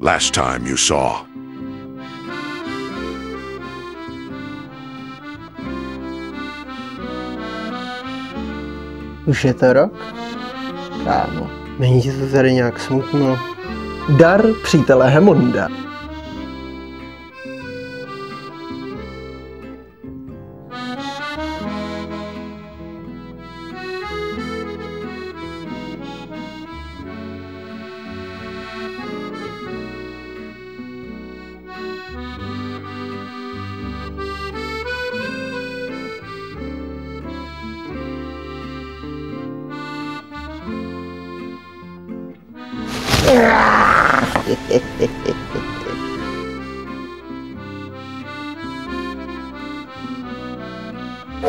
Last time you saw. Už je to rok? Kámo, není ti to tady nějak smutno? Dar přítele Hemonda.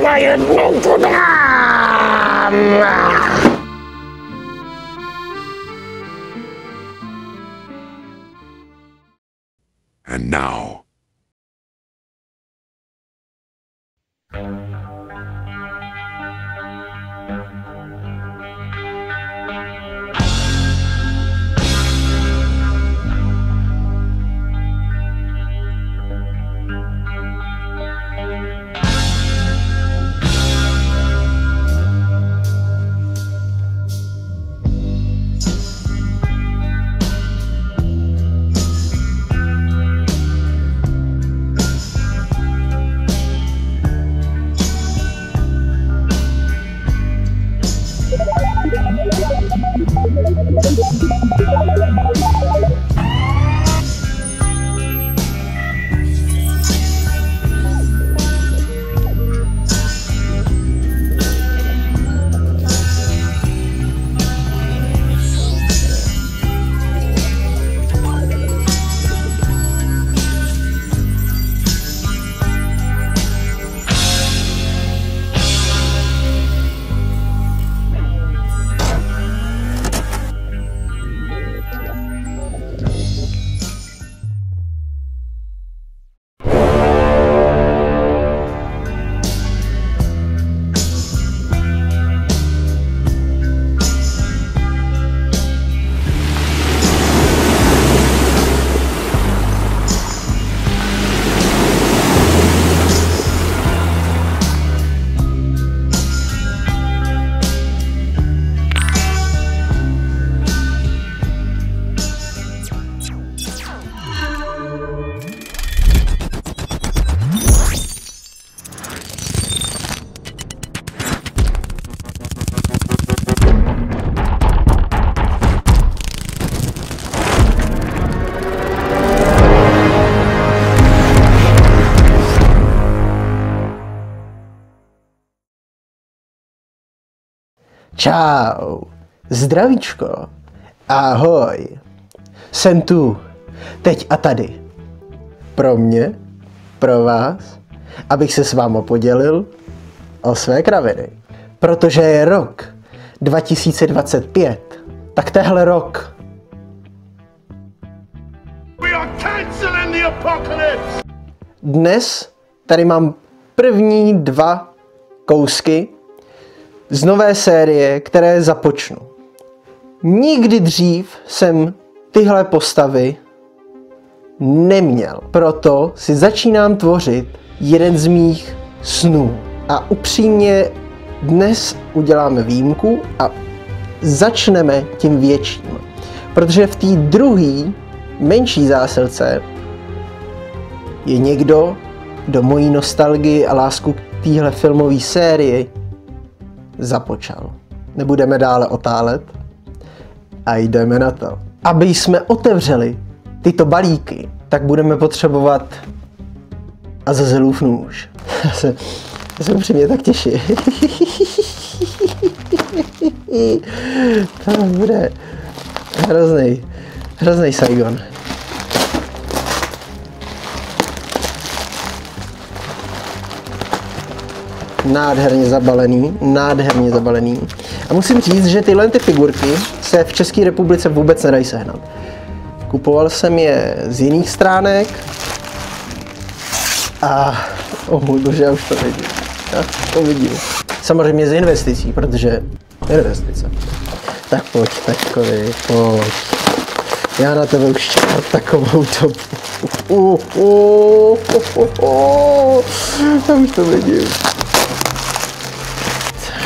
Najednou to dám! And now. Čau, zdravíčko, ahoj, jsem tu, teď a tady, pro mě, pro vás, abych se s váma podělil o své kraviny. Protože je rok 2025, tak tehle rok. Dnes tady mám první 2 kousky z nové série, které započnu. Nikdy dřív jsem tyhle postavy neměl. Proto si začínám tvořit jeden z mých snů. A upřímně dnes uděláme výjimku a začneme tím větším. Protože v té druhé, menší zásilce je někdo, kdo mojí nostalgii a lásku k téhle filmové sérii započal. Nebudeme dále otálet a jdeme na to. Aby jsme otevřeli tyto balíky, tak budeme potřebovat Azazelův nůž. Já se upřímně tak těším. To bude hrozný Saigon. Nádherně zabalený. A musím říct, že tyhle figurky se v České republice vůbec nedají sehnat. Kupoval jsem je z jiných stránek a můj bože, já už to vidím. To vidím. Samozřejmě z investicí, protože investice. Tak pojď, tačkovi, pojď. Já na tebe už čekám takovou dobu. Já už to vidím.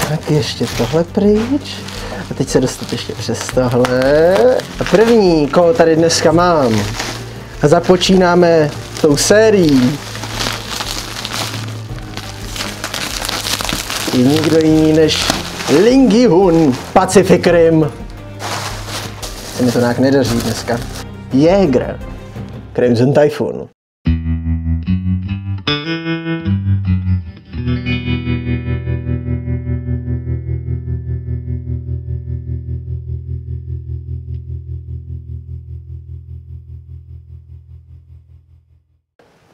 Tak ještě tohle pryč. A teď se dostat ještě přes tohle. A první, koho tady dneska mám. A započínáme tou sérií. Je nikdo jiný než Ling Ji-hoon, Pacific Rim. Se mi to nějak nedaří dneska. Jäger, Crimson Typhoon.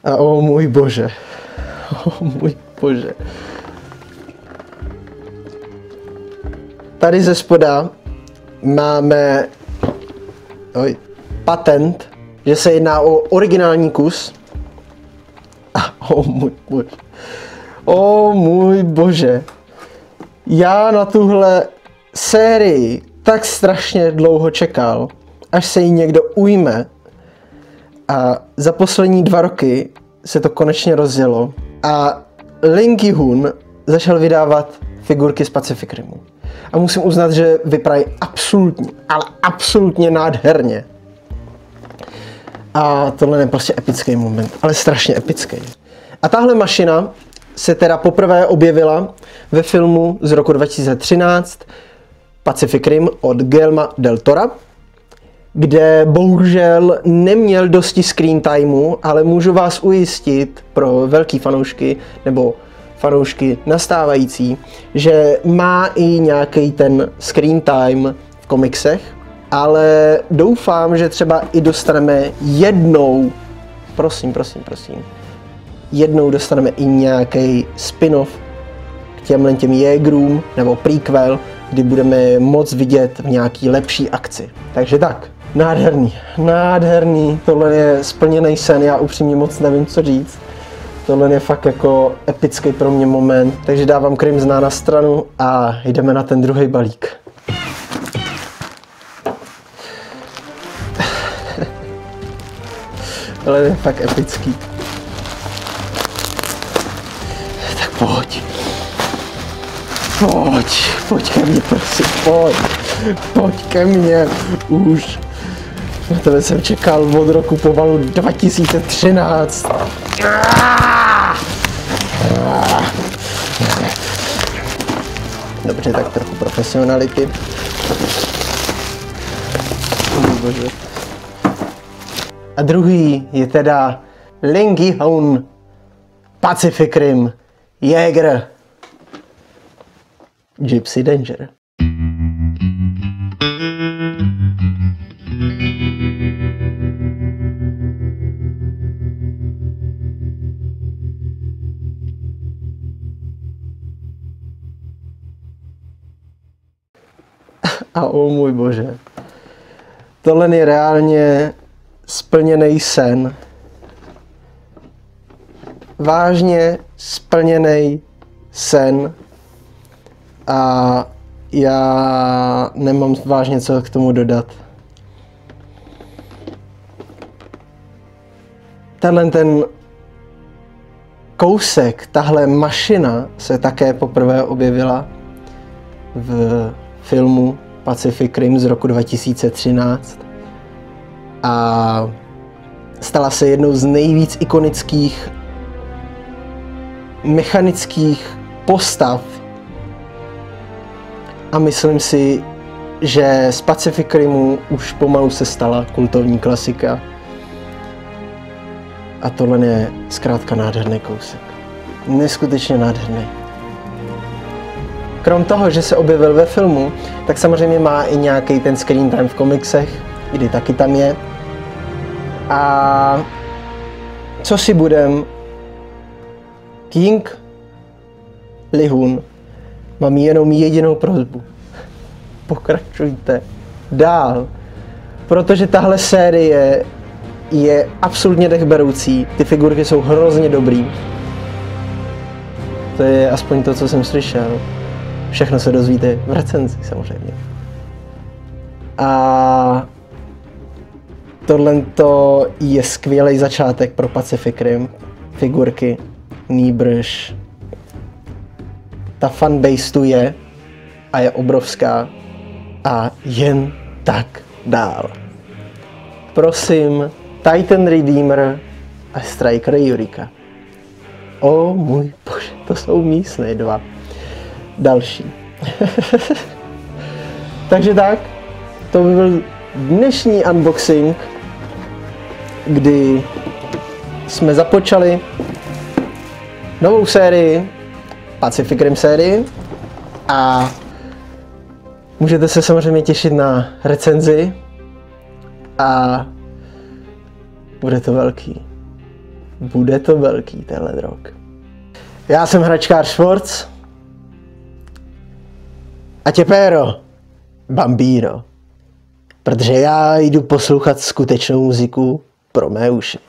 A o můj bože, Tady ze spoda máme patent, že se jedná o originální kus. A o můj bože. Já na tuhle sérii tak strašně dlouho čekal, až se jí někdo ujme. A za poslední 2 roky se to konečně rozjelo a Ling Ji-hoon začal vydávat figurky z Pacific Rimu. A musím uznat, že vypadají absolutně, ale absolutně nádherně. A tohle je prostě epický moment, ale strašně epický. A tahle mašina se teda poprvé objevila ve filmu z roku 2013 Pacific Rim od Guillerma del Tora, kde bohužel neměl dosti screen timeu, ale můžu vás ujistit pro velký fanoušky nebo fanoušky nastávající, že má i nějaký ten screen time v komiksech, ale doufám, že třeba i dostaneme jednou, prosím, jednou dostaneme i nějaký spin-off k těm Jägerům nebo prequel, kdy budeme moc vidět v nějaký lepší akci. Takže tak. Nádherný, tohle je splněný sen, já upřímně moc nevím, co říct. Tohle je fakt jako epický pro mě moment, takže dávám Crimsona na stranu a jdeme na ten druhý balík. Tohle je fakt epický. Tak pojď ke mně, prosím, pojď ke mně, už. Na tebe jsem čekal od roku pomalu 2013. Dobře, tak trochu profesionality. Bože. A druhý je teda Ling Ji-hoon, Pacific Rim, Jäger, Gypsy Danger. A o můj bože, tohle je reálně splněný sen. Vážně splněný sen. A já nemám vážně co k tomu dodat. Tenhle ten kousek, tahle mašina se také poprvé objevila v filmu Pacific Rim z roku 2013 a stala se jednou z nejvíc ikonických mechanických postav a myslím si, že z Pacific Rimu už pomalu se stala kultovní klasika a tohle je zkrátka nádherný kousek. Neskutečně nádherný. Krom toho, že se objevil ve filmu, tak samozřejmě má i nějaký ten screen time v komiksech, kdy taky tam je. A co si budem, King Ji-hoon, mám jenom jedinou prosbu. Pokračujte dál, protože tahle série je absolutně dechberoucí, ty figurky jsou hrozně dobrý. To je aspoň to, co jsem slyšel. Všechno se dozvíte v recenzi samozřejmě. A Tohle je skvělý začátek pro Pacific Rim. Figurky, nýbrž ta fanbase tu je a je obrovská a jen tak dál. Prosím, Titan Redeemer a Striker Eureka. O můj bože, to jsou místné dva. Další. Takže tak, to by byl dnešní unboxing, kdy jsme započali novou sérii, Pacific Rim sérii, a můžete se samozřejmě těšit na recenzi a bude to velký. Bude to velký tenhle rok. Já jsem hračkář Schwartz a tě péro, Bambino, protože já jdu poslouchat skutečnou muziku pro mé uši.